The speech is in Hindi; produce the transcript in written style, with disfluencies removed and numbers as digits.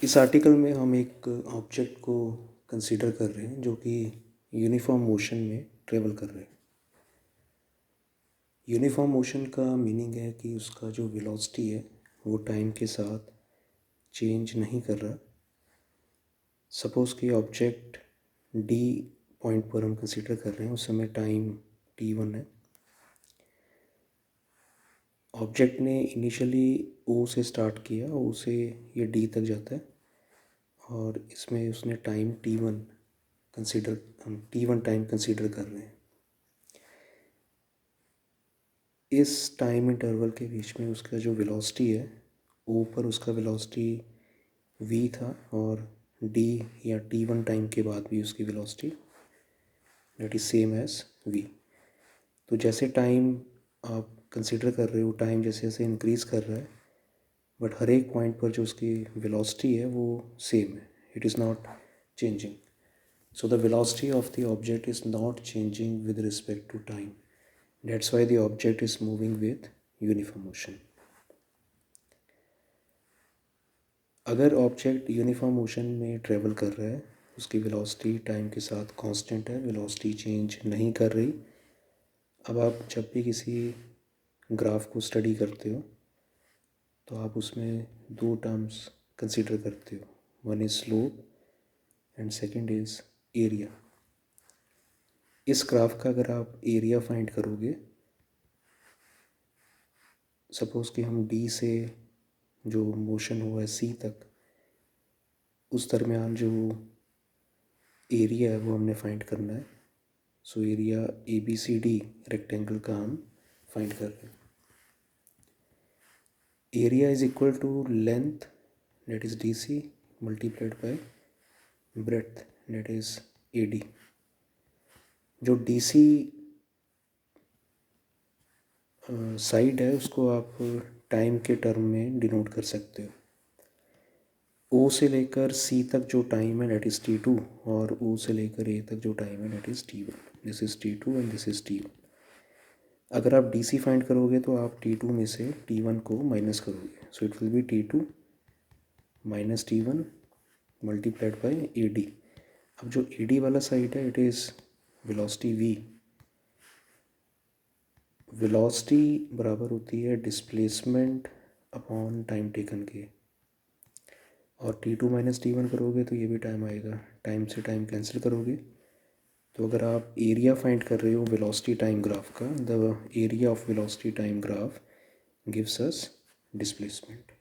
इस आर्टिकल में हम एक ऑब्जेक्ट को कंसीडर कर रहे हैं जो कि यूनिफॉर्म मोशन में ट्रेवल कर रहे हैं। यूनिफॉर्म मोशन का मीनिंग है कि उसका जो वेलोसिटी है वो टाइम के साथ चेंज नहीं कर रहा। सपोज़ कि ऑब्जेक्ट डी पॉइंट पर हम कंसीडर कर रहे हैं, उस समय टाइम t1 है। ऑब्जेक्ट ने इनिशियली ओ से स्टार्ट किया, ओ से ये डी तक जाता है और इसमें उसने टाइम हम t1 टाइम कंसीडर कर रहे हैं। इस टाइम इंटरवल के बीच में उसका जो वेलोसिटी है, ओ पर उसका वेलोसिटी v था और d या t1 टाइम के बाद भी उसकी velocity that is same as v। तो जैसे टाइम आप कंसीडर कर रहे हो, टाइम जैसे जैसे इंक्रीज़ कर रहा है, बट हर एक पॉइंट पर जो उसकी वेलोसिटी है वो सेम है, it is not changing. So the velocity of the object is not changing with respect to time. That's why the object is moving with uniform motion. अगर ऑब्जेक्ट यूनिफॉर्म मोशन में ट्रेवल कर रहा है, उसकी वेलोसिटी टाइम के साथ कांस्टेंट है, वेलोसिटी चेंज नहीं कर रही। अब आप जब भी किसी ग्राफ को स्टडी करते हो तो आप उसमें दो टर्म्स कंसीडर करते हो, one is slope and second is area. इस ग्राफ का अगर आप एरिया फाइंड करोगे, सपोज़ कि हम डी से जो मोशन हुआ है सी तक, उस दरमियान जो एरिया है वो हमने फाइंड करना है। So area A B C D rectangle का हम फाइंड कर रहे हैं। Area is equal to length that is D C multiplied by breadth that is A D. जो डी सी साइड है उसको आप टाइम के टर्म में डिनोट कर सकते हो। ओ से लेकर सी तक जो टाइम है दैट इज़ t2 और ओ से लेकर ए तक जो टाइम है that is t1। This is t2 and this is t1। अगर आप डी सी फाइंड करोगे तो आप t2 में से t1 को माइनस करोगे, so it will be t2 minus t1 multiplied by A D. अब जो ए डी वाला साइड है it is velocity v। Velocity बराबर होती है डिस्प्लेसमेंट अपॉन टाइम टेकन के, और t2 माइनस t1 करोगे तो ये भी टाइम आएगा, टाइम से टाइम कैंसिल करोगे। तो अगर आप एरिया फाइंड कर रहे हो वेलोसिटी टाइम ग्राफ का, the area of velocity time graph gives us displacement.